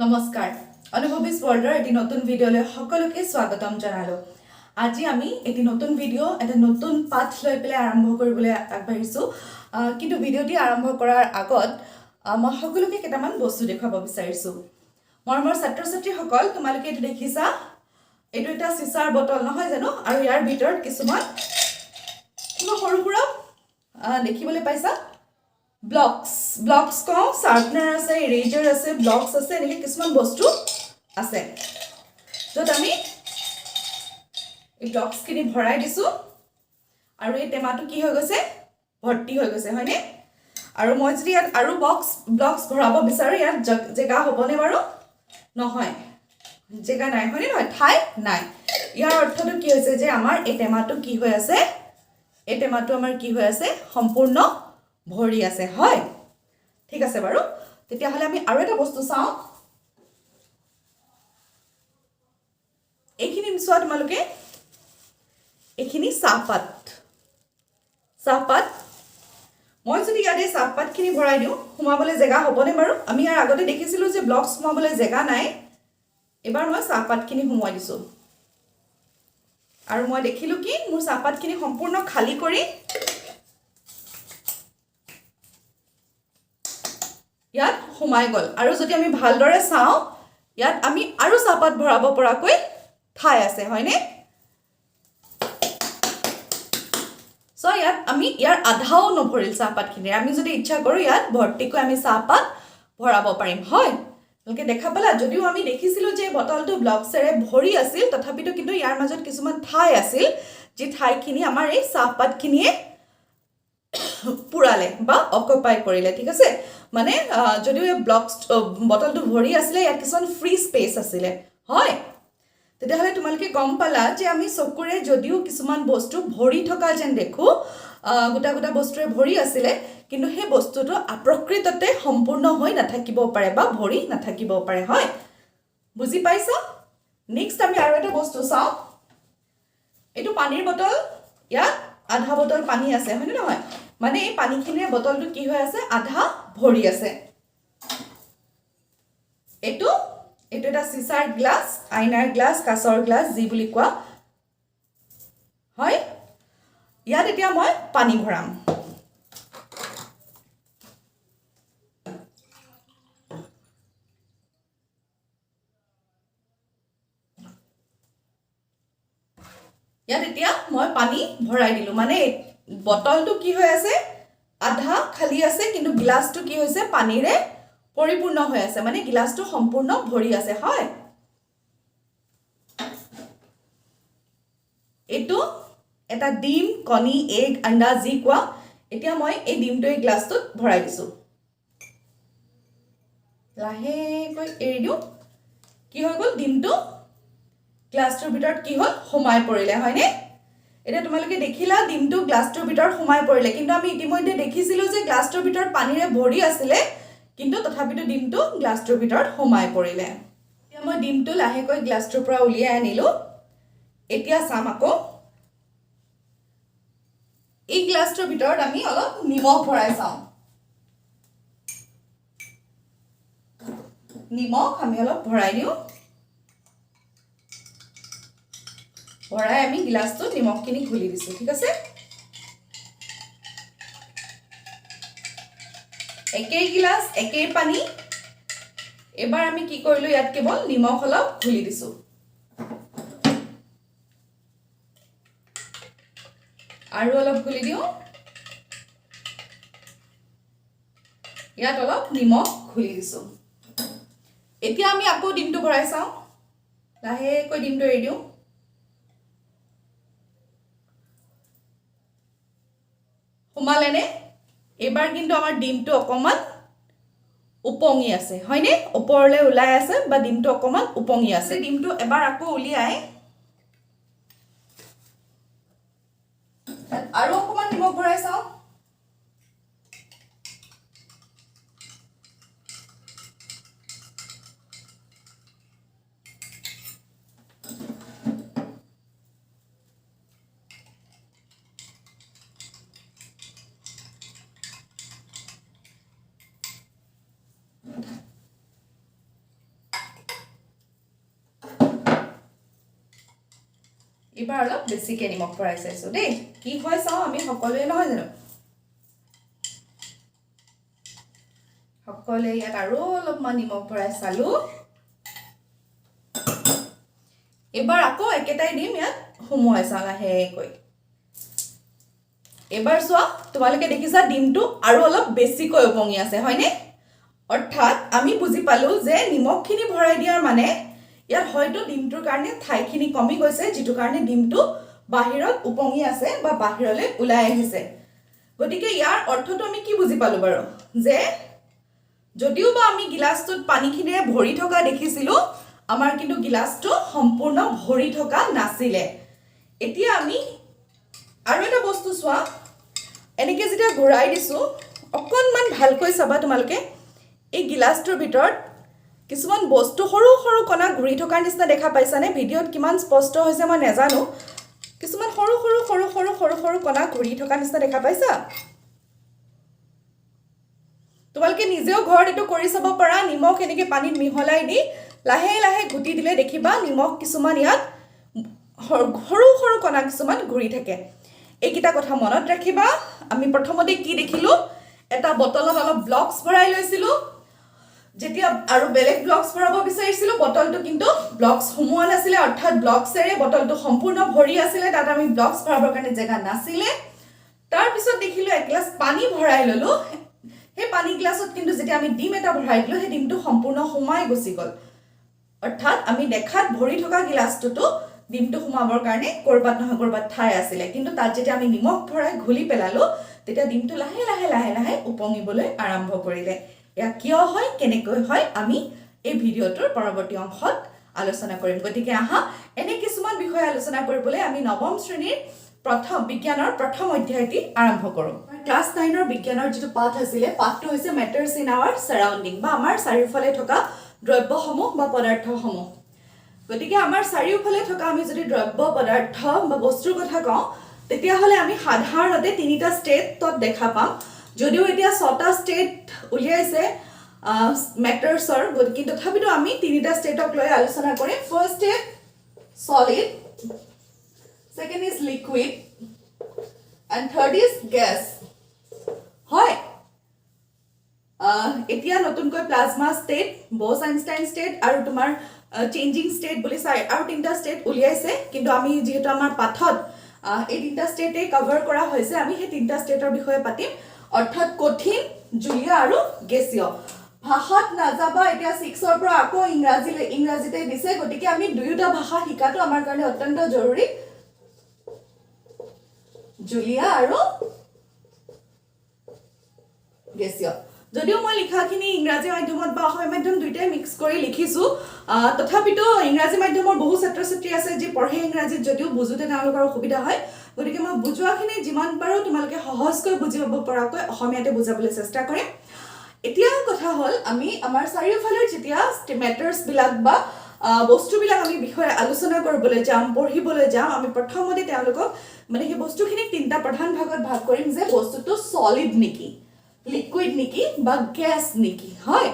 নমস্কাৰ অনুভৱিস ওয়াৰ্ল্ডৰ এটি নতুন ভিডিঅ'লৈ সকলোকে স্বাগতম জনালো। আজি আমি এটি নতুন ভিডিঅ' এটা নতুন পাঠ লৈ পেলাই আৰম্ভ কৰিবলৈ আগবাঢ়িছো। কিন্তু ভিডিঅ'টি আৰম্ভ কৰাৰ আগত মই সকলোকে কেইটামান বস্তু দেখাব বিচাৰিছো। মৰমৰ ছাত্ৰ-ছাত্ৰীসকল, তোমালোকে এটো দেখিছা, এটো এটা চিচাৰ বটল নহয় জানো, আৰু ইয়াৰ ভিতৰত কিছুমান সৰু সুৰা দেখিবলৈ পাইছা। ব্লকস কওঁ, শাৰ্পনাৰ আছে, ইৰেজাৰ আছে, ব্লকস আছে, এনেকৈ কিছুমান বস্তু আছে য'ত আমি এই ব্লকসখিনি ভৰাই দিছোঁ আৰু এই টেমাটো কি হৈ গৈছে, ভৰ্তি হৈ গৈছে, হয়নে? আৰু মই যদি ইয়াত আৰু ব্লকস ভৰাব বিচাৰোঁ, ইয়াত জেগা হ'বনে বাৰু? নহয়, জেগা নাই, হয়নে নহয়? ঠাই নাই। ইয়াৰ অৰ্থটো কি হৈছে যে আমাৰ এই টেমাটো কি হৈ আছে, এই টেমাটো আমাৰ কি হৈ আছে, সম্পূৰ্ণ ভৰি আছে, হয়? ঠিক আছে বাৰু। তেতিয়াহ'লে আমি আৰু এটা বস্তু চাওঁ। এইখিনি চোৱা তোমালোকে, এইখিনি চাহপাত। মই যদি ইয়াতে চাহপাতখিনি ভৰাই দিওঁ, সোমাবলৈ জেগা হ'বনে বাৰু? আমি ইয়াৰ আগতে দেখিছিলোঁ যে ব্লকছ সোমাবলৈ জেগা নাই। এবাৰ মই চাহপাতখিনি সোমোৱাই দিছোঁ আৰু মই দেখিলোঁ কি মোৰ চাহপাতখিনি সম্পূৰ্ণ খালী কৰি ইয়াত সোমাই গ'ল। আৰু যদি আমি ভালদৰে চাওঁ, ইয়াত আমি আৰু চাহপাত ভৰাব পৰাকৈ ঠাই আছে, হয়নে? ইয়াত আমি ইয়াৰ আধাও নভৰিল চাহপাতখিনি। আমি যদি ইচ্ছা কৰোঁ ইয়াত ভৰ্তিকৈ আমি চাহপাত ভৰাব পাৰিম, হয়? তোমালোকে দেখা পালা, যদিও আমি দেখিছিলোঁ যে বটলটো ব্লকছেৰে ভৰি আছিল, তথাপিতো কিন্তু ইয়াৰ মাজত কিছুমান ঠাই আছিল, যি ঠাইখিনি আমাৰ এই চাহপাতখিনিয়ে পুৰালে বা অকুপাই কৰিলে, ঠিক আছে? মানে যদিও এই বটলটো ভৰি আছিলে, ইয়াত কিছুমান ফ্ৰী স্পেচ আছিলে, হয়? তেতিয়াহ'লে তোমালোকে গম পালা যে আমি চকুৰে যদিও কিছুমান বস্তু ভৰি থকা যেন দেখোঁ, গোটা বস্তুৰে ভৰি আছিলে, কিন্তু সেই বস্তুটো প্ৰকৃততে সম্পূৰ্ণ হৈ নাথাকিবও পাৰে বা ভৰি নাথাকিবও পাৰে, হয়? বুজি পাইছা? নেক্সট আমি আৰু এটা বস্তু চাওঁ। এইটো পানীৰ বটল, ইয়াত আধা বটল পানী আছে, হয়নে নহয়? মানে এই পানীখিনিৰে বটলটো কি হৈ আছে, আধা ভৰি আছে। এইটো এটা চিচাৰ গ্লাছ, আইনাৰ গ্লাছ, কাঁচৰ গ্লাছ, যি বুলি কোৱা হয়। ইয়াত এতিয়া মই পানী ভৰাম। ইয়াত এতিয়া মই পানী ভৰাই দিলোঁ। মানে বটলটো কি হৈ আছে, আধা খালী আছে, কিন্তু গিলাচটো কি হৈছে, পানীৰে পৰিপূৰ্ণ হৈ আছে। মানে গিলাচটো সম্পূৰ্ণ ভৰি আছে, হয়? এইটো এটা ডিম, কণী, এগ, আণ্ডা, যি কোৱা। এতিয়া মই এই ডিমটো এই গ্লাছটোত ভৰাই দিছোঁ। লাহেকৈ এৰি দিওঁ। কি হৈ গ'ল, ডিমটো গ্লাছটোৰ ভিতৰত কি হ'ল, সোমাই পৰিলে, হয়নে? এতিয়া তোমালোকে দেখিলা ডিমটো গ্লাছটোৰ ভিতৰত সোমাই পৰিলে, কিন্তু আমি ইতিমধ্যে দেখিছিলোঁ যে গ্লাছটোৰ ভিতৰত পানীৰে ভৰি আছিলে, কিন্তু তথাপিতো ডিমটো গ্লাছটোৰ ভিতৰত সোমাই পৰিলে। এতিয়া মই ডিমটো লাহেকৈ গ্লাছটোৰ পৰা উলিয়াই আনিলোঁ। এতিয়া চাম আকৌ, এই গ্লাছটোৰ ভিতৰত আমি অলপ নিমখ ভৰাই চাওঁ। নিমখ আমি অলপ ভৰাই দিওঁ। ভৰাই আমি গিলাচটোত নিমখখিনি ঘুলি দিছোঁ, ঠিক আছে? একেই গিলাচ, একেই পানী। এবাৰ আমি কি কৰিলোঁ, ইয়াত কেৱল নিমখ অলপ ঘুলি দিছোঁ। আৰু অলপ ঘুলি দিওঁ। ইয়াত অলপ নিমখ ঘুলি দিছোঁ। এতিয়া আমি আকৌ ডিমটো ভৰাই চাওঁ। লাহেকৈ ডিমটো এৰি দিওঁ। সোমালেনে? এইবাৰ কিন্তু আমাৰ ডিমটো অকণমান উপঙি আছে, হয়নে? ওপৰলৈ ওলাই আছে বা ডিমটো অকণমান উপঙি আছে। ডিমটো এবাৰ আকৌ উলিয়াই আৰু অকণমান নিমখ ভৰাই চাওঁ। এবাৰ অলপ বেছিকৈ নিমখ ভৰাই চাইছোঁ দেই কি হয় চাওঁ আমি সকলোৱে নহয় জানো সকলোৱে ইয়াত আৰু অলপমান নিমখ ভৰাই চালোঁ এবাৰ আকৌ একেটাই দিম ইয়াত সুমুৱাই চাওঁ লাহেকৈ এবাৰ চোৱা তোমালোকে দেখিছা ডিমটো আৰু অলপ বেছিকৈ উপঙি আছে হয়নে অৰ্থাৎ আমি বুজি পালোঁ যে নিমখখিনি ভৰাই দিয়াৰ মানে ইয়াত হয়তো ডিমটোৰ কাৰণে ঠাইখিনি কমি গৈছে যিটো কাৰণে ডিমটো বাহিৰত উপঙি আছে বা বাহিৰলৈ ওলাই আহিছে গতিকে ইয়াৰ অৰ্থটো আমি কি বুজি পালোঁ বাৰু যে যদিও বা আমি গিলাসটোত পানীখিনিৰে ভৰি থকা দেখিছিলোঁ আমাৰ কিন্তু গিলাসটো সম্পূৰ্ণ ভৰি থকা নাছিলে এতিয়া আমি আৰু এটা বস্তু চোৱা এনেকৈ যেতিয়া ঘূৰাই দিছোঁ অকণমান ভালকৈ চাবা তোমালোকে এই গিলাসটোৰ ভিতৰত কিছুমান বস্তু সৰু সৰু কণা ঘূৰি থকাৰ নিচিনা দেখা পাইছানে ভিডিঅ'ত কিমান স্পষ্ট হৈছে মই নাজানো কিছুমান সৰু সৰু সৰু সৰু সৰু সৰু কণা ঘূৰি থকাৰ নিচিনা দেখা পাইছা তোমালোকে নিজেও ঘৰত এইটো কৰি চাব পাৰা নিমখ এনেকৈ পানীত মিহলাই দি লাহে লাহে ঘুটি দিলে দেখিবা নিমখ কিছুমান ইয়াত সৰু সৰু কণা কিছুমান ঘূৰি থাকে এইকেইটা কথা মনত ৰাখিবা আমি প্ৰথমতে কি দেখিলোঁ এটা বটলত অলপ ব্লকছ ভৰাই লৈছিলোঁ যেতিয়া আৰু বেলেগ ব্লকছ ভৰাব বিচাৰিছিলোঁ বটলটো কিন্তু ব্লকছ সোমোৱা নাছিলে অৰ্থাৎ ব্লকছেৰে বটলটো সম্পূৰ্ণ ভৰি আছিলে তাত আমি ব্লকছ ভৰাবৰ কাৰণে জেগা নাছিলে তাৰপিছত দেখিলোঁ এক গ্লাছ পানী ভৰাই ল'লোঁ সেই পানী গ্লাছত কিন্তু যেতিয়া আমি ডিম এটা ভৰাই দিলোঁ সেই ডিমটো সম্পূৰ্ণ সোমাই গুচি গ'ল অৰ্থাৎ আমি দেখাত ভৰি থকা গিলাসটোতো ডিমটো সোমাবৰ কাৰণে কৰবাত নহয় কৰবাত ঠাই আছিলে কিন্তু তাত যেতিয়া আমি নিমখ ভৰাই ঘুলি পেলালোঁ তেতিয়া ডিমটো লাহে লাহে লাহে লাহে উপঙিবলৈ আৰম্ভ কৰিলে এয়া কিয় হয় কেনেকৈ হয় আমি এই ভিডিঅ'টোৰ পৰৱৰ্তী অংশত আলোচনা কৰিম গতিকে আহা এনে কিছুমান বিষয় আলোচনা কৰিবলৈ আমি নৱম শ্ৰেণীৰ বিজ্ঞানৰ প্ৰথম অধ্যায়টি আৰম্ভ কৰোঁ ক্লাছ 9ৰ বিজ্ঞানৰ যিটো পাঠ আছিলে পাঠটো হৈছে মেটাৰ্ছ ইন আৱাৰ সাৰাউণ্ডিং বা আমাৰ চাৰিওফালে থকা দ্ৰব্যসমূহ বা পদাৰ্থসমূহ গতিকে আমাৰ চাৰিওফালে থকা আমি যদি দ্ৰব্য পদাৰ্থ বা বস্তুৰ কথা কওঁ তেতিয়াহ'লে আমি সাধাৰণতে তিনিটা ষ্টেটত দেখা পাম যদিও এতিয়া 6টা ষ্টেট উলিয়াইছে মেটাৰ্ছৰ কিন্তু তথাপিতো আমি তিনিটা ষ্টেটক লৈ আলোচনা কৰিম first state solid second is liquid and third is gas হয় এতিয়া নতুনকৈ প্লাজমা ষ্টেট বছ আইনষ্টাইন ষ্টেট আৰু তোমাৰ চেঞ্জিং ষ্টেট বুলি চাই আৰু তিনিটা ষ্টেট উলিয়াইছে কিন্তু আমি যেহেতু আমাৰ পাঠত এই তিনিটা ষ্টেটেই কভাৰ কৰা হৈছে আমি সেই তিনিটা ষ্টেটৰ বিষয়ে পাতিম অৰ্থাৎ কঠিন জুলীয়া আৰু গেছীয় ভাষাত নাযাবা এতিয়া 6ৰ পৰা আকৌ ইংৰাজীতে দিছে গতিকে আমি দুয়োটা ভাষা শিকাটো আমাৰ কাৰণে অত্যন্ত জৰুৰী জুলীয়া আৰু গেছীয় যদিও মই লিখাখিনি ইংৰাজী মাধ্যমত বা অসমীয়া মাধ্যম দুইটাই মিক্স কৰি লিখিছোঁ তথাপিতো ইংৰাজী মাধ্যমৰ বহু ছাত্ৰ ছাত্ৰী আছে যি পঢ়ে ইংৰাজীত যদিও বুজোতে তেওঁলোকৰ অসুবিধা হয় গতিকে মই বুজোৱাখিনি যিমান পাৰোঁ তোমালোকে সহজকৈ বুজি পাব পৰাকৈ অসমীয়াতে বুজাবলৈ চেষ্টা কৰিম এতিয়া কথা হ'ল আমি আমাৰ চাৰিওফালৰ যেতিয়া মেটাৰ্ছবিলাক বা বস্তুবিলাক আমি বিষয়ে আলোচনা কৰিবলৈ যাম পঢ়িবলৈ যাম আমি প্ৰথমতে তেওঁলোকক মানে সেই বস্তুখিনিক তিনিটা প্ৰধান ভাগত ভাগ কৰিম যে বস্তুটো সলিড নেকি লিকুইড নেকি বা গ্যাস নেকি হয়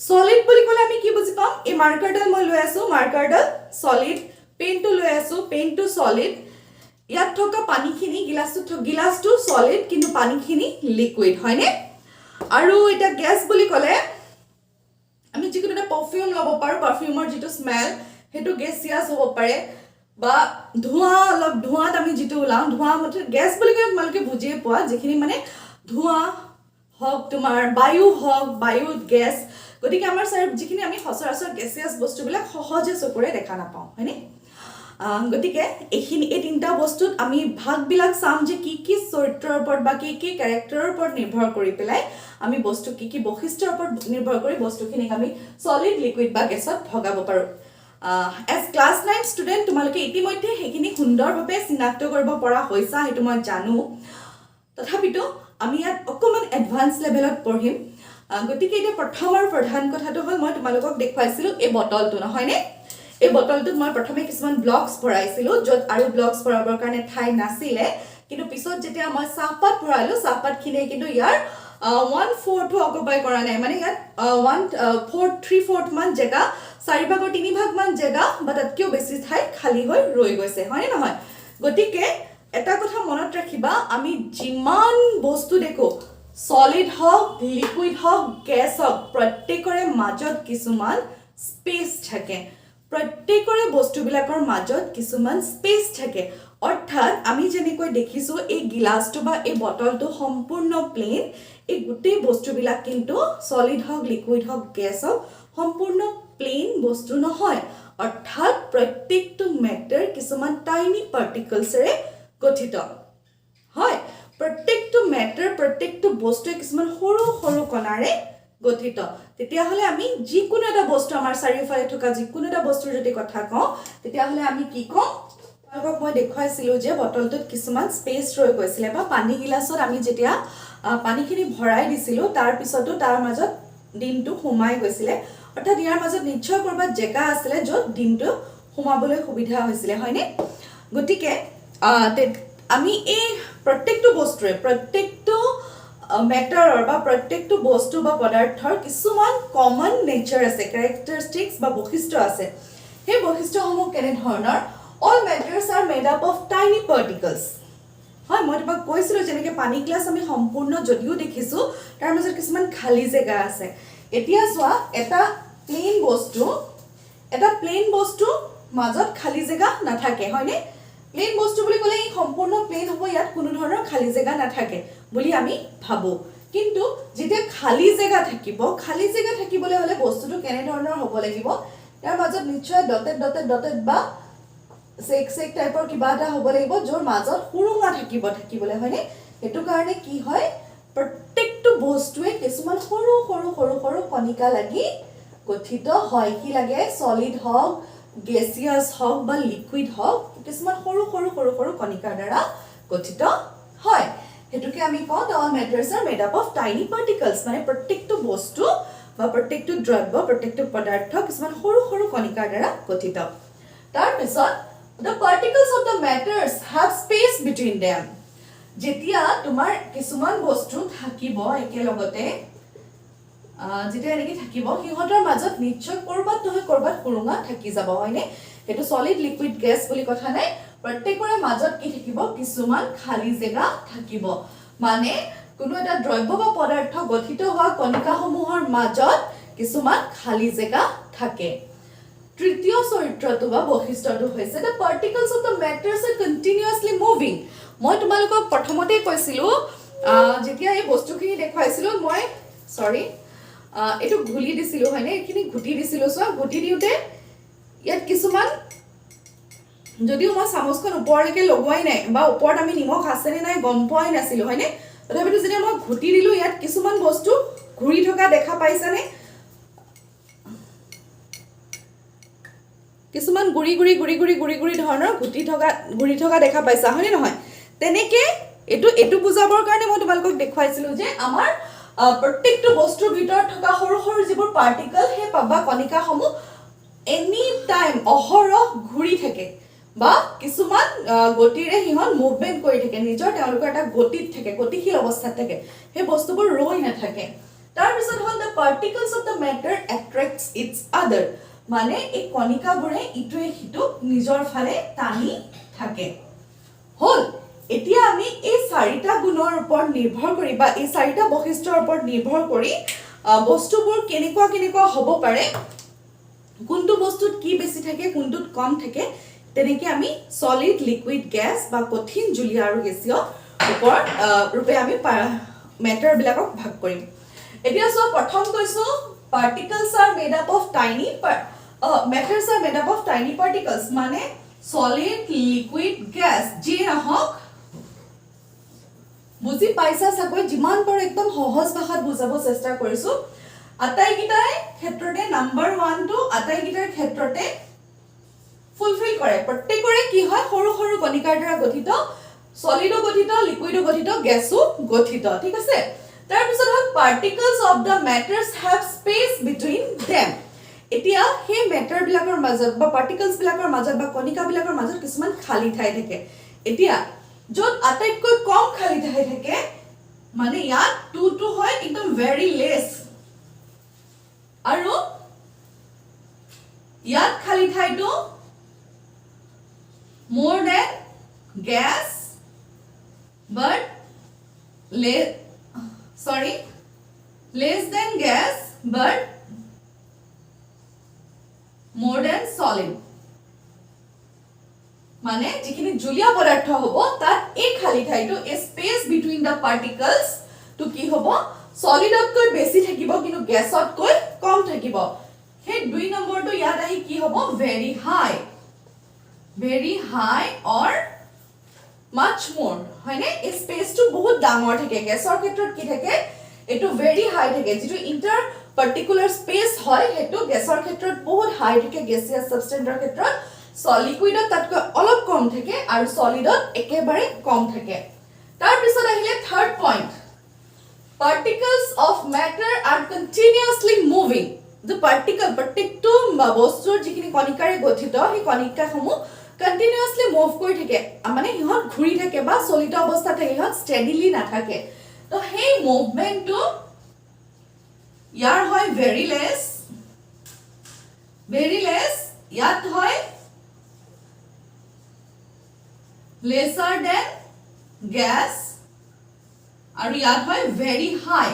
সলিড বুলি ক'লে আমি কি বুজি পাম এই মাৰ্কাৰডাল মই লৈ আছোঁ মাৰ্কাৰডাল সলিড পেনটো লৈ আছোঁ পেনটো সলিড ইয়াত থকা পানীখিনি গিলাসটো সলিড কিন্তু পানীখিনি লিকুইড হয়নে আৰু এটা গ্যাস বুলি ক'লে আমি যিকোনো এটা পাৰফিউম ল'ব পাৰোঁ পাৰফিউমৰ যিটো স্মেল সেইটো গেছিয়াছ হ'ব পাৰে বা ধোঁৱাত আমি যিটো ওলাওঁ ধোঁৱা মতে গেছ বুলি ক'লে তোমালোকে বুজিয়ে পোৱা যিখিনি মানে ধোঁৱা হওক তোমাৰ বায়ু গেছ গতিকে আমাৰ যিখিনি আমি সচৰাচৰ গেছিয়াছ বস্তুবিলাক সহজে চকুৰে দেখা নাপাওঁ হয়নে গতিকে এই তিনিটা বস্তুত আমি ভাগবিলাক চাম যে কি কি চৰিত্ৰৰ ওপৰত বা কি কি কেৰেক্টাৰৰ ওপৰত নিৰ্ভৰ কৰি পেলাই আমি বস্তু কি বৈশিষ্ট্যৰ ওপৰত নিৰ্ভৰ কৰি বস্তুখিনিক আমি সলিড লিকুইড বা গেছত ভগাব পাৰোঁ এজ ক্লাছ 9 ষ্টুডেণ্ট তোমালোকে ইতিমধ্যে সেইখিনি সুন্দৰভাৱে চিনাক্ত কৰিব পৰা হৈছা সেইটো মই জানো তথাপিতো আমি ইয়াত অকণমান এডভান্স লেভেলত পঢ়িম গতিকে এতিয়া প্ৰথম আৰু প্ৰধান কথাটো হ'ল মই তোমালোকক দেখুৱাইছিলোঁ এই বটলটো নহয়নে এই বটলটোত মই প্ৰথমে কিছুমান ব্লকছ ভৰাইছিলোঁ য'ত আৰু ব্লকছ ভৰাবৰ কাৰণে ঠাই নাছিলে কিন্তু পিছত যেতিয়া মই চাহপাত ভৰালোঁ চাহপাতখিনিয়ে কিন্তু ইয়াৰ 1/4 অকুপাই কৰা নাই মানে ইয়াত 3/4 মান জেগা 4/3 মান জেগা বা তাতকৈও বেছি ঠাই খালী হৈ ৰৈ গৈছে হয়নে নহয় গতিকে এটা কথা মনত ৰাখিবা আমি যিমান বস্তু দেখো সলিড হওক লিকুইড হওক গ্যাস হওক প্ৰত্যেকৰে মাজত কিছুমান স্পেস থাকে প্ৰত্যেকৰে বস্তুবিলাকৰ মাজত কিছুমান স্পেস থাকে অৰ্থাৎ আমি যেনেকৈ দেখিছো এই গিলাসটো বা এই বটলটো সম্পূৰ্ণ প্লেন এই গোটেই বস্তুবিলাক কিন্তু সলিড হওক লিকুইড হওক গ্যাস হওক সম্পূৰ্ণ প্লেন বস্তু নহয় অৰ্থাৎ প্ৰত্যেকটো মেটাৰ কিছুমান টাইনি পাৰ্টিকলছৰে গঠিত হয় প্ৰত্যেকটো মেটাৰ প্ৰত্যেকটো বস্তুৱে কিছুমান সৰু সৰু কণাৰে গঠিত তেতিয়া হলে আমি যিকোনো এটা বস্তু আমাৰ চাৰিওফালে থকা যিকোনো এটা বস্তুৰ যদি কথা কওঁ তেতিয়া হলে আমি কি কম আপোনাক মই দেখাইছিলো যে বটলটোত কিছুমান স্পেস ৰৈ গৈছিল বা পানী গিলাসত আমি যেতিয়া পানীখিনি ভৰাই দিছিলো তাৰ পিছতো তাৰ মাজত ডিমটো সোমাই গৈছিল অৰ্থাৎ ইয়াৰ মাজত নিশ্চয় কৰবাত জেগা আছিল য'ত ডিমটো সোমাবলৈ সুবিধা হৈছিল হয়নে গতিকে আমি এই প্ৰত্যেকটো বস্তুৰে প্ৰত্যেকটো মেটাৰৰ বা প্ৰত্যেকটো বস্তু বা পদাৰ্থৰ কিছুমান কমন নেচাৰ আছে ক্যাৰেক্টাৰিষ্টিক্স বা বৈশিষ্ট্য আছে সেই বৈশিষ্ট্যসমূহ কেনে ধৰণৰ all matters are made up of tiny particles হয় মই তোমাক কৈছিলো যেনেকৈ পানী গ্লাস আমি সম্পূৰ্ণ যদিও দেখিছো তাৰ মাজত কিছুমান খালী জেগা আছে এতিয়া চোৱা এটা প্লেন বস্তু মাজত খালী জেগা নাথাকে হয়নে প্লেন বস্তু বুলি ক'লে ই সম্পূৰ্ণ প্লেন হ'ব ইয়াত কোনো ধৰণৰ খালী জেগা নাথাকে বুলি আমি ভাবো কিন্তু যেতিয়া খালী জেগা থাকিবলৈ হলে বস্তুটো কেনে ধৰণৰ হ'ব লাগিব ইয়াৰ মাজত নিশ্চয় ডটেড বা চেক টাইপৰ কিবা এটা হ'ব লাগিব য'ৰ মাজত সুৰুঙা থাকিবলৈ হয়নে এটো কাৰণে কি হয় প্ৰত্যেকটো বস্তুৱে কিছুমান সৰু সৰু সৰু সৰু কণিকা লাগি গঠিত হয় কি লাগে সলিড হওক গেছিয়াছ হওক বা লিকুইড হওক কিছুমান সৰু সৰু সৰু সৰু কণিকাৰ দ্বাৰা গঠিত হয় হেতুকে আমি কওঁ all matters are made up of tiny particles মানে প্ৰত্যেকটো বস্তু বা প্ৰত্যেকটো দ্ৰব্য প্ৰত্যেকটো পদাৰ্থ কিছুমান সৰু সৰু কণিকাৰ দ্বাৰা গঠিত তাৰ পিছত the particles of the matters have space between them যেতিয়া তোমাৰ কিছুমান বস্তু থাকিব একেলগতে যেতিয়া এনেকৈ থাকিব সিহঁতৰ মাজত নিশ্চয় কৰবাত নহয় কৰবাত সুৰুঙা থাকি যাব হয়নে এটো সলিড লিকুইড গ্যাস বুলি কথা নাই প্ৰত্যেকৰে মাজত কি থাকিব কিছুমান খালী জেগা থাকিব মানে কোনো এটা দ্ৰব্য বা পদাৰ্থ গঠিত হোৱা কণিকাসমূহৰ মাজত কিছুমান খালী জেগা থাকে তৃতীয় চৰিত্ৰটো বা বৈশিষ্ট্যটো হৈছে the particles of the matters are continuously moving মই তোমালোকক প্ৰথমতে কৈছিলো যেতিয়া এই বস্তুখিনি দেখাইছিলো মই এটো ঘুলি দিছিলো হয়নে এখিনি ঘুটি দিছিলো সো ঘুটি দিওতে ইয়াত কিছুমান যদিও মই চামুচখন ওপৰলৈকে লগোৱাই নাই বা ওপৰত আমি নিমখ আছে নে নাই গম পোৱাই নাছিলো হয়নে তথাপিতো যেতিয়া মই ঘুটি দিলো ইয়াত কিছুমান বস্তু ঘুৰি থকা দেখা পাইছানে কিছুমান গুৰি ধৰণৰ ঘুৰি থকা দেখা পাইছা হয়নে নহয় তেনেকে এটো বুজাবৰ কাৰণে মই তোমালোকক দেখাইছিলো যে আমাৰ প্ৰত্যেকটো বস্তুৰ ভিতৰত থকা সৰু সৰু যিবোৰ পাৰ্টিকল হে পাবা কণিকাসমূহ এনি টাইম অহৰহ ঘুৰি থাকে বা কিছুমান গতিৰে হিহন মুভমেন্ট কৰি থাকে নিজৰ তেওঁলোকৰ এটা গতিত থাকে গতিশীল অৱস্থাত থাকে হে বস্তুবোৰ ৰৈ নাথাকে তাৰ পিছত হল the particles of the matter attracts its other মানে এই কণিকাবোৰে ইটোৱে হিটো নিজৰ ফালে টানি থাকে হল এতিয়া আমি এই চাৰিটা গুণৰ ওপৰত নিৰ্ভৰ কৰি বা এই চাৰিটা বৈশিষ্ট্যৰ ওপৰত নিৰ্ভৰ কৰি বস্তুবোৰ কেনেকুৱা হ'ব পাৰে কোনটো বস্তুত কি বেছি থাকে কোনটোত কম থাকে তেনেকৈ আমি সলিড লিকুইড গ্যাস বা কঠিন জুলীয়া আৰু গেছীয় ওপৰত ৰূপে আমি মেটাৰ বিলাকক ভাগ কৰিম এতিয়া সো প্ৰথম কৈছো particles are made up of matters are made up of tiny particles মানে solid liquid gas যি নহওক বুজি পাইছা চাগৈ যিমান পাৰো একদম সহজ ভাষাত বুজাব চেষ্টা কৰিছো আটাইকিটাই ক্ষেত্ৰতে নাম্বাৰ 1 টো আটাইকিটাৰ ক্ষেত্ৰতে ফুলফিল কৰে প্ৰত্যেকৰে কি হয় সৰু সৰু কণিকাৰ দ্বাৰা গঠিত সলিডো গঠিত লিকুইডো গঠিত গ্যাসো গঠিত ঠিক আছে তাৰ পিছত হল particles of the matters have space between them এতিয়া হে মেটাৰ বিলাকৰ মাজত বা পাৰ্টিকলছ বিলাকৰ মাজত বা কণিকা বিলাকৰ মাজত কিছুমান খালী ঠাই থাকে এতিয়া য'ত আটাইতকৈ কম খালী ঠাই থাকে মানে ইয়াত টু টু হয় একদম ভেৰি লেছ আৰু ইয়াত খালি ঠাইটো more than gas but less than gas but more than solid মানে যিখিনি জুলীয়া পদাৰ্থ হ'ব তাত এই খালি ঠাইটো এই স্পেস বিটুইন দা পাৰ্টিকলস তো কি হ'ব সলিডতকৈ বেছি থাকিব কিন্তু গ্যাসতকৈ কম থাকিব সেই দুই নম্বৰটো ইয়াত আহি কি হ'ব very high or much more হয়নে এই স্পেসটো বহুত ডাঙৰ থাকে গ্যাসৰ ক্ষেত্ৰত কি থাকে এটো very high থাকে যেটো ইন্টাৰ পাৰ্টিকুলাৰ স্পেস হয় হেতু গ্যাসৰ ক্ষেত্ৰত বহুত হাই থাকে গ্যাসিয়াছ সাবস্টেন্সৰ ক্ষেত্ৰত লিকুইডত তাতকৈ অলপ কম থাকে আৰু সলিডত একেবাৰে কম থাকে তাৰ পিছত আহিলে third point particles of matter are continuously moving the particle প্ৰত্যেকটো বস্তুৰ যিখিনি কণিকাৰে গঠিত সেই কণিকাসমূহ continuously move কৰি থাকে মানে ইহত ঘূৰি থাকে বা চলিত অৱস্থাত থাকে ইহত steadily নাথাকে তো সেই মুভমেন্টটো ইয়াৰ হয় very less ইয়াত হয় lesser than gas আৰু ইয়াত হয় very high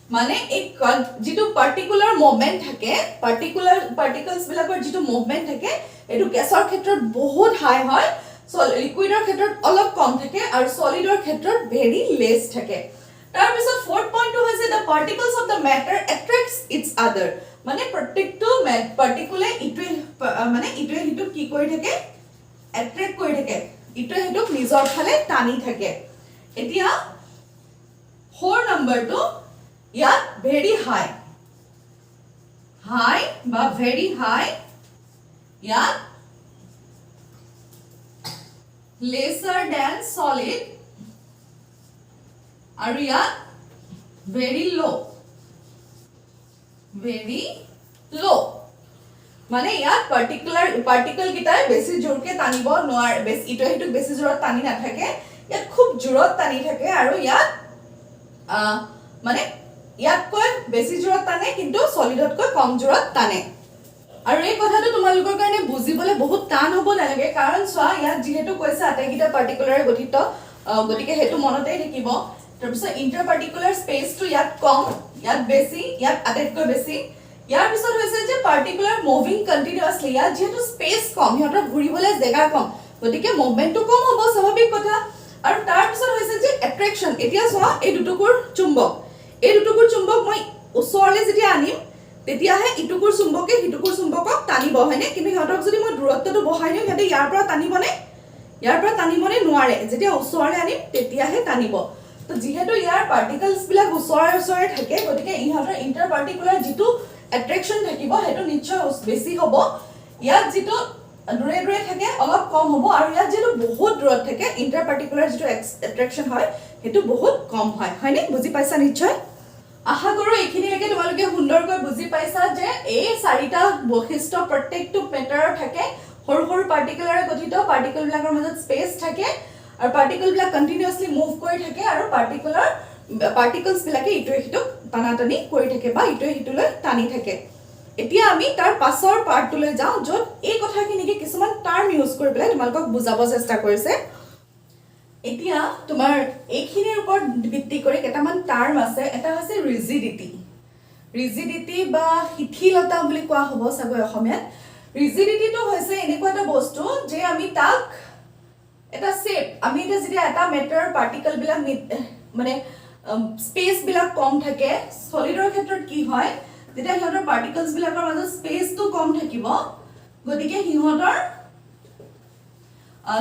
মানে এক যেটো পাৰ্টিকুলাৰ মুভমেন্ট থাকে পাৰ্টিকলস বিলাকৰ যেটো মুভমেন্ট থাকে এটো গ্যাসৰ ক্ষেত্ৰত বহুত হাই হয় লিকুইডৰ ক্ষেত্ৰত অলপ কম থাকে আৰু সলিডৰ ক্ষেত্ৰত very less থাকে তাৰ পিছত ফৰ্থ পইণ্টটো হৈছে the particles of the matter attracts each other মানে প্ৰত্যেকটো পাৰ্টিকুলে ইটোৱে হিটোক কি কৰি থাকে attract কৰি থাকে ইটোৱে হিটোক নিজৰ ফালে টানি থাকে এতিয়া 4 নম্বৰটো ইয়াত very high বা very high ইয়াত lesser than solid আৰু ইয়াত very low মানে ইয়াত পাৰ্টিকল গিটাই বেছি জোৰকে টানিব নোৱাৰ বেছি ইটো হেতু বেছি জোৰত টানি নাথাকে ইয়াত খুব জোৰত টানি থাকে আৰু ইয়াত মানে ইয়াতকৈ বেছি জোৰত টানে কিন্তু সলিডতকৈ কম জোৰত টানে আৰু এই কথাটো তোমালোকৰ কাৰণে বুজিবলৈ বহুত টান হ'ব নালাগে কাৰণ চোৱা ইয়াত যেহেতু কৈছে আটাইকিটা পাৰ্টিকুলাৰে গঠিত গতিকে হেতু মনতেই থাকিব তাৰপিছত ইন্টাৰ পাৰ্টিকুলাৰ স্পেসটো ইয়াত কম ইয়াত বেছি ইয়াত আটাইতকৈ বেছি ইয়াৰ পিছত হৈছে যে পাৰ্টিকুলাৰ মুভিং কন্টিনিউয়াছলি ইয়াত যেহেতু স্পেস কম হিহঁতৰ ঘূৰিবলৈ জায়গা কম গতিকে মুভমেন্টটো কম হ'ব স্বাভাৱিক কথা আৰু তাৰ পিছত হৈছে যে এট্ৰেকচন এতিয়া চোৱা এই দুটুকুৰ চুম্বক মই ওচৰলৈ যেতিয়া আনিম তেতিয়াহে ইটুকুৰ চুম্বকে হিটুকুৰ চুম্বকক টানিব হয়নে কিন্তু হিহঁতক যদি মই দূৰত্বটো বঢ়াই দিওঁ হিহঁতে ইয়াৰ পৰা টানিবনে নোৱাৰে যেতিয়া ওচৰলৈ আনিম তেতিয়াহে টানিব তো যেহেতু ইয়াৰ পাৰ্টিকলস বিলাক ওচৰে থাকে গতিকে ইহঁতৰ ইন্টাৰ পাৰ্টিকুলাৰ যেটো এট্ৰেকচন থাকিব হেতু নিশ্চয় বেছি হ'ব ইয়াত যেটো দূৰে থাকে অলপ কম হ'ব আৰু ইয়াত যেটো বহুত দূৰত থাকে ইন্টাৰ পাৰ্টিকুলাৰ যেটো এট্ৰেকচন হয় হেতু বহুত কম হয় হয়নে বুজি পাইছা নিশ্চয় আশা কৰো এইখিনিলৈকে তোমালোকে সুন্দৰকৈ বুজি পাইছা যে এই চাৰিটা বৈশিষ্ট্য প্ৰত্যেকটো মেটাৰৰ থাকে সৰু সৰু পাৰ্টিকুলাৰে গঠিত পাৰ্টিকল বিলাকৰ মাজত স্পেস থাকে আৰু পাৰ্টিকল বিলাক কন্টিনিউয়াছলি মুভ কৰি থাকে আৰু পাৰ্টিকলস বিলাকে ইটোৱে হিটোক টানাটানি কৰি থাকে বা ইটোৱে হিটোলৈ টানি থাকে এতিয়া আমি তাৰ পাছৰ পাৰ্টলৈ যাওঁ য'ত এই কথাখিনিকে কিছুমান টাৰ্ম ইউজ কৰি পেলাই তোমালোকক বুজাব চেষ্টা কৰিছে এতিয়া তোমাৰ এইখিনিৰ ওপৰত ভিত্তি কৰি কেইটামান টাৰ্ম আছে এটা হৈছে ৰিজিডিটি বা শিথিলতা বুলি কোৱা হ'ব চাগৈ অসমীয়াত ৰিজিডিটিটো হৈছে এনেকুৱা এটা বস্তু যে আমি তাক এটা শেপ আমি যেতিয়া এটা মেটাৰ পাৰ্টিকল বিলাক মানে স্পেস বিলাক কম থাকে সলিডৰ ক্ষেত্ৰত কি হয় যেতিয়া হিহঁতৰ পাৰ্টিকলস বিলাকৰ মাজত স্পেসটো কম থাকিব গতিকে হিহঁতৰ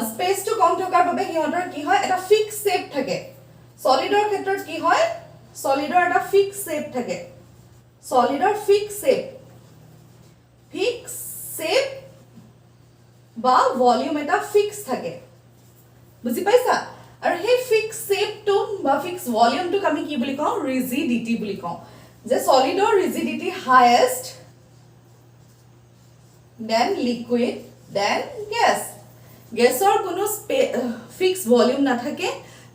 স্পেসটো কম থকাৰ বাবে হিহঁতৰ কি হয় এটা ফিক্স শেপ থাকে সলিডৰ ক্ষেত্ৰত কি হয় সলিডৰ এটা ফিক্স শেপ থাকে সলিডৰ ফিক্স শেপ বা ভলিউম এটা ফিক্স থাকে বুজি পাইছা আৰু সেই ফিক্স শেপটো বা ফিক্স ভলিউমটোক আমি কি বুলি কওঁ ৰিজিডিটি বুলি কওঁ যে সলিডৰ rigidity highest then liquid then gas গেছৰ কোনো ফিক্স ভলিউম নাথাকে,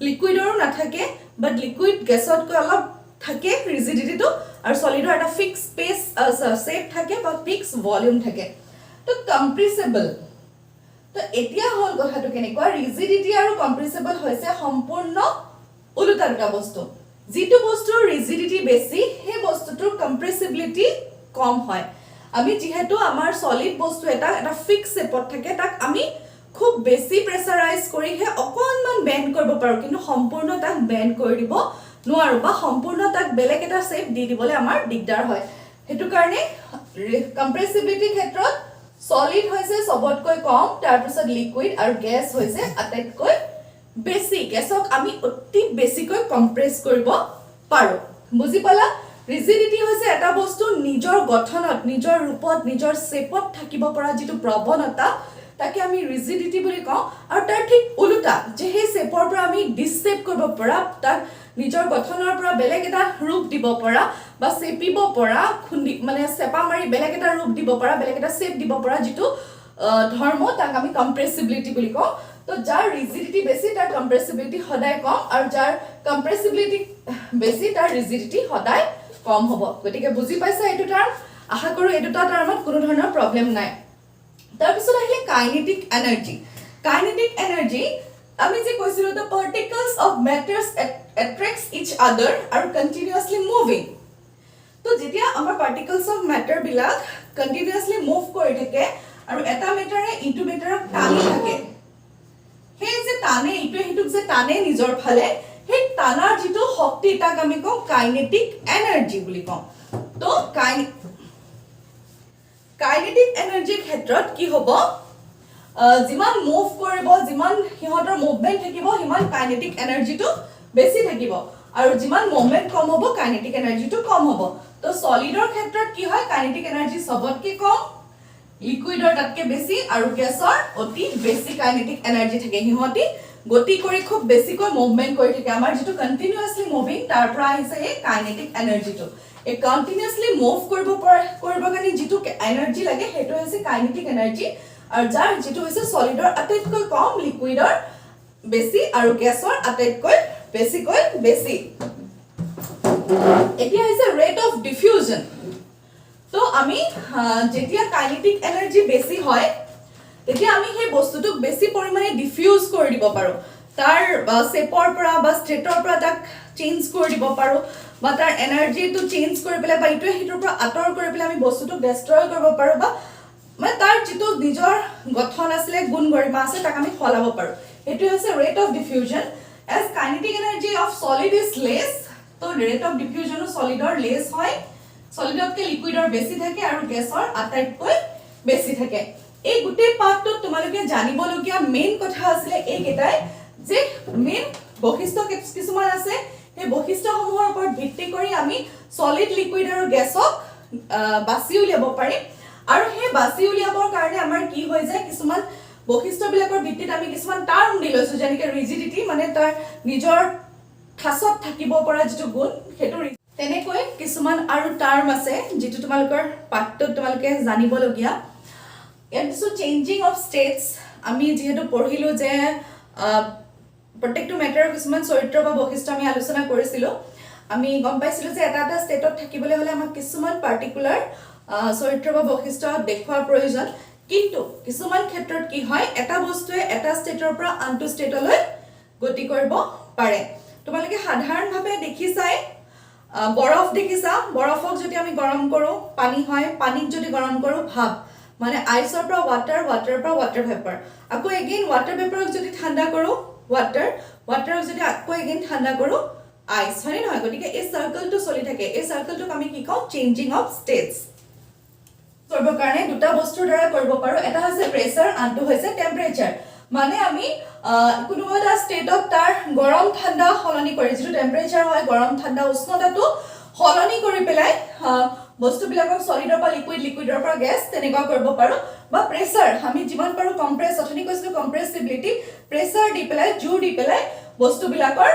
লিকুইডৰো নাথাকে, বাট লিকুইড গেছতকৈ অলপ থাকে ৰিজিডিটিটো, আৰু সলিডৰ এটা ফিক্স স্পেচ শেপ থাকে বা ফিক্স ভলিউম থাকে। তো কম্প্ৰেসিবল, তো এতিয়া হল কথাটো কেনেকুৱা, ৰিজিডিটি আৰু কম্প্ৰেসিবল হৈছে সম্পূৰ্ণ উলটা দুটা বস্তু। যিটো বস্তুৰ ৰিজিডিটি বেছি সেই বস্তুটোৰ কম্প্ৰেসিবিলিটি কম হয়। আমি যেহেতু আমাৰ সলিড বস্তু এটা ফিক্স শেপত থাকে, তাক আমি খুব বেছি প্ৰেছাৰাইজ কৰিহে অকণমান বেণ্ড কৰিব পাৰোঁ, কিন্তু সম্পূৰ্ণ তাক বেণ্ড কৰি দিব নোৱাৰোঁ বা সম্পূৰ্ণ তাক বেলেগ এটা শেপ দি দিবলৈ আমাৰ দিগদাৰ হয়। সেইটো কাৰণে কম্প্ৰেসিবিলিটিৰ ক্ষেত্ৰত সলিড হৈছে সবতকৈ কম, তাৰপিছত লিকুইড আৰু গেছ হৈছে আটাইতকৈ বেছি। গেছক আমি অতি বেছিকৈ কম্প্ৰেছ কৰিব পাৰোঁ। বুজি পালা? ৰিজিডিটি হৈছে এটা বস্তু নিজৰ গঠনত, নিজৰ ৰূপত, নিজৰ শেপত থাকিব পৰা যিটো প্ৰৱণতা, তাকে আমি ৰিজিডিটি বুলি কওঁ। আৰু তাৰ ঠিক উলটা, যে সেই শেপৰ পৰা আমি ডিসশেপ কৰিব পৰা, তাক নিজৰ গঠনৰ পৰা বেলেগ এটা ৰূপ দিব পৰা বা চেপিব পৰা, খুন্দি মানে চেপা মাৰি বেলেগ এটা ৰূপ দিব পৰা, বেলেগ এটা শেপ দিব পৰা যিটো ধৰ্ম, তাক আমি কম্প্ৰেসিবিলিটি বুলি কওঁ। তো যাৰ ৰিজিডিটি বেছি তাৰ কম্প্ৰেসিবিলিটি সদায় কম, আৰু যাৰ কম্প্ৰেসিবিলিটি বেছি তাৰ ৰিজিডিটি সদায় কম হ'ব। গতিকে বুজি পাইছা এইটো টাৰ্ম? আশা কৰোঁ এই দুটা টাৰ্মত কোনো ধৰণৰ প্ৰব্লেম নাই। তাৰপিছত আহিলে কাইনেটিক এনাৰ্জি। কাইনেটিক এনাৰ্জি আমি যে কৈছিলোঁ, the particles of matters attracts each other আৰু continuously moving। তো যেতিয়া আমাৰ particles of matter বিলাক continuously move কৰি থাকে আৰু এটা মেটাৰে ইটো মেটাৰক টানি থাকে, সেই যে টানে ইটোৱে সিটোক যে টানে নিজৰ ফালে, সেই টানাৰ যিটো শক্তি তাক আমি কওঁ কাইনেটিক এনাৰ্জি বুলি কওঁ। তো কাইনেটিক এনাৰ্জিৰ ক্ষেত্ৰত কি হ'ব, যিমান মুভ কৰিব, যিমান সিহঁতৰ মুভমেন্ট থাকিব, সিমান কাইনেটিক এনাৰ্জিটো বেছি থাকিব, আৰু যিমান মুভমেন্ট কম হ'ব কাইনেটিক এনাৰ্জিটো কম হ'ব। তো সলিডৰ ক্ষেত্ৰত কি হয়, কাইনেটিক এনাৰ্জি সবতকৈ কম, লিকুইডৰ তাতকৈ বেছি, আৰু গেছৰ অতি বেছি কাইনেটিক এনাৰ্জি থাকে। সিহঁতি গতি কৰি খুব বেছিকৈ মুভমেন্ট কৰি থাকে। আমাৰ যিটো কণ্টিনিউয়াছলি মুভিং, তাৰ পৰা আহিছে এই কাইনেটিক এনাৰ্জিটো। এই কণ্টিনিউয়াছলি মুভ কৰিবৰ কাৰণে যিটো এনাৰ্জি লাগে সেইটো হৈছে কাইনেটিক এনাৰ্জি, আৰু যাৰ যিটো হৈছে সলিডৰ আটাইতকৈ কম, লিকুইডৰ বেছি, আৰু গেছৰ আটাইতকৈ বেছিকৈ বেছি। এতিয়া হৈছে ৰেট অফ ডিফিউজন। তো আমি যেতিয়া কাইনেটিক এনাৰ্জি বেছি হয়, তেতিয়া আমি সেই বস্তুটোক বেছি পৰিমাণে ডিফিউজ কৰি দিব পাৰোঁ। তাৰ শেপৰ পৰা বা ষ্টেটৰ পৰা তাক চেঞ্জ কৰি দিব পাৰোঁ, বা তাৰ এনাৰ্জিটো চেঞ্জ কৰি পেলাই বা ইটোৱে সিটোৰ পৰা আঁতৰ কৰি পেলাই আমি বস্তুটোক ডেষ্ট্ৰয় কৰিব পাৰোঁ, বা মানে তাৰ যিটো নিজৰ গঠন আছিলে, গুণ গৰিমা আছে, তাক আমি সলাব পাৰোঁ। এইটো হৈছে rate of diffusion. As kinetic energy of solid is less, তো ৰেট অফ ডিফিউজনো সলিডৰ লেছ হয়, সলিডতকৈ লিকুইডৰ বেছি থাকে, আৰু গেছৰ আটাইতকৈ বেছি থাকে। এই গোটেই পাঠটোত তোমালোকে জানিবলগীয়া মেইন কথা আছিলে এইকেইটাই, যে মেইন বৈশিষ্ট্য কিছুমান আছে, সেই বৈশিষ্ট্যসমূহৰ ওপৰত ভিত্তি কৰি আমি সলিড, লিকুইড আৰু গেছক বাছি উলিয়াব পাৰিম। আৰু সেই বাছি উলিয়াবৰ কাৰণে আমাৰ কি হৈ যায়, কিছুমান বৈশিষ্ট্যবিলাকৰ ভিত্তিত আমি কিছুমান টাৰ্ম দি লৈছোঁ, যেনেকৈ ৰিজিডিটি, মানে তাৰ নিজৰ ঠাচত থাকিব পৰা যিটো গুণ, সেইটো। তেনেকৈ কিছুমান আৰু টাৰ্ম আছে যিটো তোমালোকৰ পাঠটোত তোমালোকে জানিবলগীয়া। ইয়াত দিছোঁ চেঞ্জিং অফ ষ্টেটছ। আমি যিহেতু পঢ়িলোঁ যে প্ৰত্যেকটো মেটাৰৰ কিছুমান চৰিত্ৰ বা বৈশিষ্ট্য আমি আলোচনা কৰিছিলোঁ, আমি গম পাইছিলোঁ যে এটা এটা ষ্টেটত থাকিবলৈ হ'লে আমাক কিছুমান পাৰ্টিকুলাৰ চৰিত্ৰ বা বৈশিষ্ট্য দেখুৱাৰ প্ৰয়োজন। কিন্তু কিছুমান ক্ষেত্ৰত কি হয়, এটা বস্তুৱে এটা ষ্টেটৰ পৰা আনটো ষ্টেটলৈ গতি কৰিব পাৰে। তোমালোকে সাধাৰণভাৱে দেখিছাই, বৰফ দেখিছা, বৰফক যদি আমি গৰম কৰোঁ পানী হয়, পানীক যদি গৰম কৰোঁ ভাপ, মানে আইচৰ পৰা ৱাটাৰ, ৱাটাৰৰ পৰা ৱাটাৰ ভেপাৰ। আকৌ এগেইন ৱাটাৰ ভেপাৰক যদি ঠাণ্ডা কৰোঁ ৱাটাৰ, ৱাটাৰক যদি আকৌ এগেইন ঠাণ্ডা কৰোঁ আইচ, হয়নে নহয়? গতিকে এই চাৰ্কলটো চলি থাকে। এই চাৰ্কলটোক আমি কি কওঁ, চেঞ্জিং অফ ষ্টেটছ। কৰিবৰ কাৰণে দুটা বস্তুৰ দ্বাৰা কৰিব পাৰোঁ, এটা হৈছে প্ৰেছাৰ, আনটো হৈছে টেম্পাৰেচাৰ। মানে আমি কোনোবা এটা ষ্টেটত তাৰ গৰম ঠাণ্ডা সলনি কৰি, যিটো টেম্পাৰেচাৰ হয়, গৰম ঠাণ্ডা উষ্ণতাটো সলনি কৰি পেলাই বস্তুবিলাকক সলিডৰ পৰা লিকুইড, লিকুইডৰ পৰা গেছ, তেনেকুৱা কৰিব পাৰোঁ। বা প্ৰেছাৰ, আমি যিমান পাৰোঁ কম্প্ৰেছ, অথনি কৈছিলোঁ কম্প্ৰেছিবিলিটি, প্ৰেছাৰ দি পেলাই, জোৰ দি পেলাই বস্তুবিলাকৰ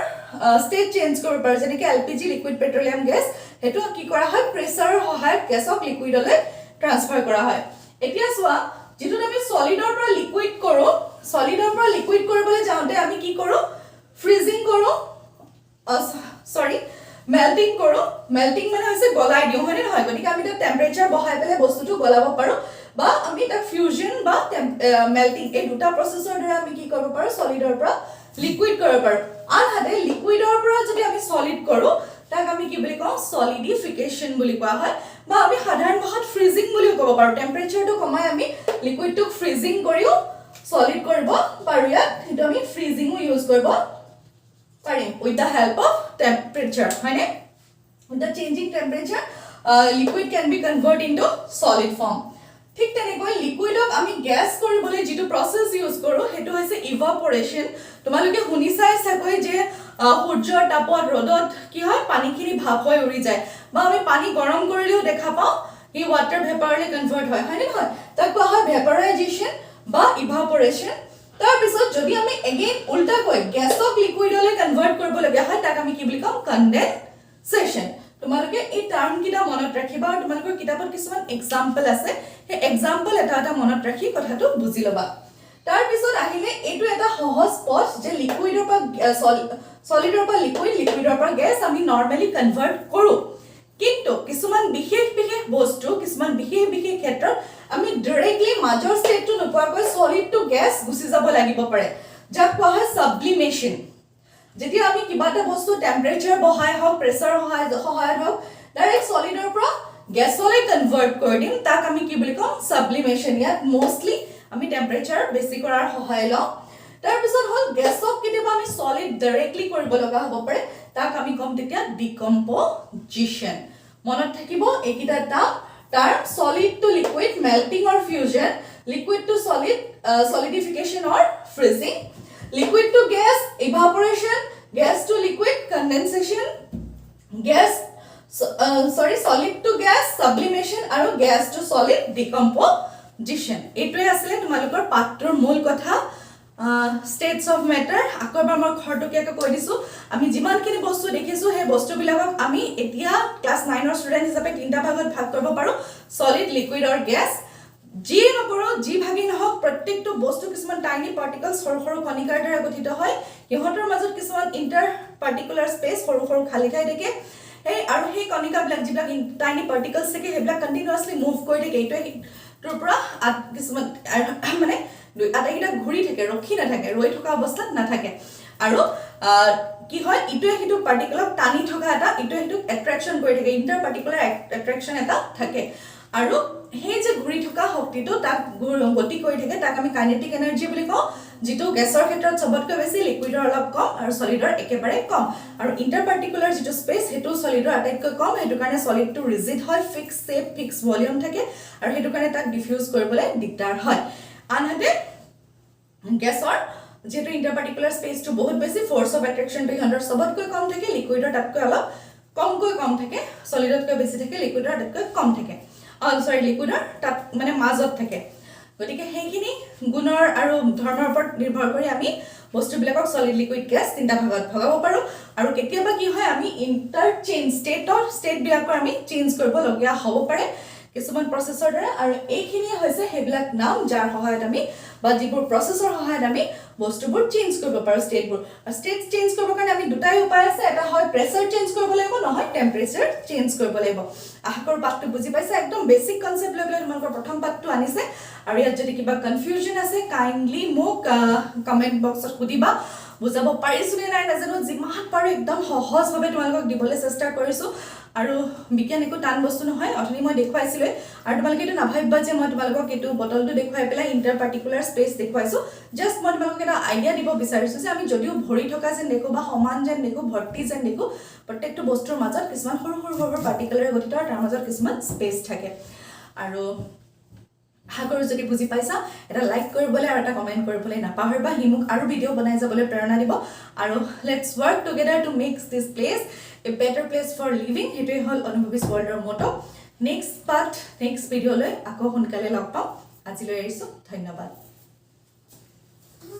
ষ্টেট চেঞ্জ কৰিব পাৰোঁ। যেনেকৈ LPG, লিকুইড পেট্ৰলিয়াম গেছ, সেইটো কি কৰা হয়, প্ৰেছাৰৰ সহায়ত গেছক লিকুইডলৈ ট্ৰান্সফাৰ কৰা হয়। এতিয়া চোৱা, যেটো আমি সলিডৰ পৰা লিকুইড কৰো সলিডৰ পৰা লিকুইড কৰিবলৈ যাওঁতে আমি কি কৰো ফ্ৰিজিং কৰো সৰি মেল্টিং কৰো মেল্টিং মানে হৈছে গলাই দিও হয়নে নহয় গতিকে আমি এটা টেম্পারেচার বহাই পেলে বস্তুটো গলাব পাৰো বা আমি এটা ফিউজন বা মেল্টিং এই দুটা প্ৰসেছৰ দ্বাৰা আমি কি কৰিব পাৰো সলিডৰ পৰা লিকুইড কৰিব পাৰো আনহাতে লিকুইডৰ পৰা যদি আমি সলিড কৰো তাক আমি কি বুলি কওঁ সলিডিফিকেশন বুলি কোৱা হয় বা আমি সাধাৰণ ভাষাত ফ্ৰিজিং বুলি ক'ব পাৰো টেম্পাৰেচাৰটো কমাই আমি লিকুইডটো ফ্ৰিজিং কৰিও সলিড কৰিব পাৰো ইয়াত এটা আমি ফ্ৰিজিংও ইউজ কৰিব পাৰিম with the help of temperature হয়নে with the changing temperature liquid can be converted into solid form ঠিক তেনেকৈ লিকুইডক আমি গ্যাস কৰিবলৈ যেটো প্ৰসেস ইউজ কৰো হেতু হৈছে ইভাপোৰেশন তোমালোকে শুনিছাই চাকৈ যে সূৰ্যৰ তাপত ৰদত কি হয় পানীখিনি ভাপ হৈ উৰি যায় বা আমি পানী গৰম কৰিলেও দেখা পাও এই ওয়াটাৰ ভেপাৰলৈ কনভাৰ্ট হয় হয়নে নহয় তাক কোৱা হয় ভেপাৰাইজেশন বা ইভাপোৰেশন তাৰ পিছত যদি আমি এগেইন উল্টা কৈ গ্যাসক লিকুইডলৈ কনভাৰ্ট কৰিব লগা হয় তাক আমি কি বুলি কম কনডেনসেশন তোমালোকে এই টাৰ্ম কিটা মনত ৰাখিবা আৰু তোমালোকৰ কিতাপত কিছুমান এক্সাম্পল আছে হে এক্সাম্পল এটা মনত ৰাখি কথাটো বুজি লবা তাৰ পিছত আহিলে এটো এটা সহজ পথ যে লিকুইডৰ পৰা সলিডৰ পৰা লিকুইড লিকুইডৰ পৰা গ্যাস আমি নৰমালি কনভাৰ্ট কৰো কিন্তু কিছুমান বিশেষ বস্তু কিছুমান বিশেষ ক্ষেত্ৰত আমি ডাইৰেক্টলি মাজৰ ষ্টেটটো নোপোৱাকৈ সলিড টু গ্যাস গুছি যাব লাগিব পাৰে যাক কোৱা হয় সাবলিমেশন যেতিয়া আমি কিবা এটা বস্তু টেম্পাৰেচাৰ বহাই হওক প্ৰেসাৰ সহায়ত হওক ডাইৰেক্ট সলিডৰ পৰা গ্যাসলৈ কনভাৰ্ট কৰি দিম তাক আমি কি বুলি কওঁ সাবলিমেশন ইয়াত মোস্টলি আমি টেম্পারেচার বেছি কৰাৰ সহায় লওঁ তাৰ পিছত হল গ্যাসক কেতিয়াবা আমি সলিড ডাইৰেক্টলি কৰিব লগা হ'ব পাৰে তাক আমি কম তেতিয়া ডিকম্পোজিশন মনত থাকিব এইকিটা term solid to liquid melting or fusion liquid to solid solidification or freezing liquid to gas evaporation gas to liquid condensation solid to gas sublimation আৰু gas to solid decomposition এটোই আসলে তোমালোকৰ পাঠৰ মূল কথা states of matter আকবাৰ মই খৰটকিয়াকৈ কৈ দিছো আমি যিমানখিনি বস্তু দেখিছো হে বস্তুবিলাকক আমি এতিয়া ক্লাস 9 ৰ ষ্টুডেন্ট হিচাপে তিনটা ভাগত ভাগ কৰিব পাৰো solid liquid or gas जी नकरो जी भागी নহক প্ৰত্যেকটো বস্তু কিছুমান টাইনি পাৰ্টিকলছ সৰু কণিকাৰ দ্বাৰা গঠিত হয় ইহঁতৰ মাজত কিছুমান ইন্টাৰ পাৰ্টিকুলাৰ স্পেস সৰু খালি ঠাই থাকে এই আৰু সেই কণিকাবিলাক যিবিলাক টাইনি পাৰ্টিকলছ থাকে হেবিলাক কন্টিনিউয়াসলি মুভ কৰি থাকে এইটো তোৰ পৰা কিছুমান মানে আটাইকিটা ঘূৰি থাকে ৰখি নাথাকে ৰৈ থকা অৱস্থাত নাথাকে আৰু কি হয় ইটোৱে হিটো পাৰ্টিকলক টানি থকা এটা ইটোৱে হিটো এট্ৰাকচন কৰি থাকে ইন্টাৰ পাৰ্টিকুলাৰ এট্ৰাকচন এটা থাকে আৰু হে যে ঘূৰি থকা শক্তিটো তাক গতি কৰি থাকে তাক আমি কাইনেটিক এনাৰ্জি বুলি কওঁ যেটো গ্যাসৰ ক্ষেত্ৰত সবতকৈ বেছি লিকুইডৰ অলপ কম আৰু সলিডৰ একেবাৰে কম আৰু ইন্টাৰ পাৰ্টিকুলাৰ যেটো স্পেস হেতু সলিডৰ আটাইতকৈ কম হেতু কাৰণে সলিডটো ৰিজিড হয় ফিক্স শেপ ফিক্স ভলিউম থাকে আৰু হেতু কাৰণে তাক ডিফিউজ কৰিবলৈ দিগদাৰ হয় আনহাতে গ্যাসৰ যেটো ইন্টাৰ পাৰ্টিকুলাৰ স্পেসটো বহুত বেছি ফোৰ্স অফ এট্ৰাকচনটো ইহঁতৰ সবতকৈ কম থাকে লিকুইডৰ তাতকৈ অলপ কম থাকে সলিডতকৈ বেছি থাকে লিকুইডৰ তাতকৈ কম থাকে লিকুইডৰ তাত মানে মাজত থাকে গতিকে হেখিনি গুণৰ আৰু ধৰ্মৰ ওপৰত নিৰ্ভৰ কৰি আমি বস্তুবিলাকক সলিড লিকুইড গ্যাস তিনটা ভাগত ভগাব পাৰো আৰু কেতিয়াবা কি হয় আমি ইন্টাৰচেঞ্জ ষ্টেট বিলাকৰ আমি চেঞ্জ কৰিব লগিয়া হ'ব পাৰে কিছুমান প্ৰসেছৰ দ্বাৰা আৰু এইখিনি হৈছে হেবিলাক নাম যাৰ সহায়ত আমি বা যিবোৰ প্ৰসেছৰ সহায়ত আমি বস্তুবোৰ চেঞ্জ কৰিব পাৰো ষ্টেটবোৰ ষ্টেট চেঞ্জ কৰিবৰ কাৰণে আমি দুটাই উপায় আছে এটা হয় প্ৰেসাৰ চেঞ্জ কৰিব লাগিব নহয় টেম্পাৰেচাৰ চেঞ্জ কৰিব লাগিব আহকৰ পাঠটো বুজি পাইছে একদম বেসিক কনসেপ্ট লৈ তোমালোকৰ প্ৰথম পাঠটো আনিছে আৰু ইয়াত যদি কিবা কনফিউজন আছে কাইন্ডলি মোক কমেন্ট বক্সত সুধিবা বুজাব পাৰিছো নে নাই নাজানো যিমান পাৰো একদম সহজভাৱে তোমালোকক দিবলৈ চেষ্টা কৰিছো আৰু বিজ্ঞান একো টান বস্তু নহয় অথনি মই দেখুৱাইছিলো আৰু তোমালোকে এটা নাভাবিবা যে মই তোমালোকক এটো বটলটো দেখুৱাই পেলাই ইন্টাৰ পাৰ্টিকুলাৰ স্পেস দেখুৱাইছো জাস্ট মই তোমালোকক এটা আইডিয়া দিব বিচাৰিছো যে আমি যদিও ভৰি থকা যেন দেখো বা সমান যেন দেখো ভৰ্তি যেন দেখো প্ৰত্যেকটো বস্তুৰ মাজত কিছুমান সৰু পাৰ্টিকুলাৰ গঠিত আৰু তাৰ মাজত কিছুমান স্পেস থাকে আৰু হাগৰ যদি বুজি পাইছা এটা লাইক কৰিবলৈ আৰু এটা কমেন্ট কৰিবলৈ নাপাহৰিবা হি মোক আৰু ভিডিও বনাই যাবলৈ প্ৰেৰণা দিব আৰু let's work together to make this place a better place for living হেতুই হল অনুভৱী ওয়াৰ্ল্ডৰ মটো নেক্সট পাৰ্ট নেক্সট ভিডিওলৈ আকৌ সোনকালে লগ পাম আজিলৈ এৰিছো ধন্যবাদ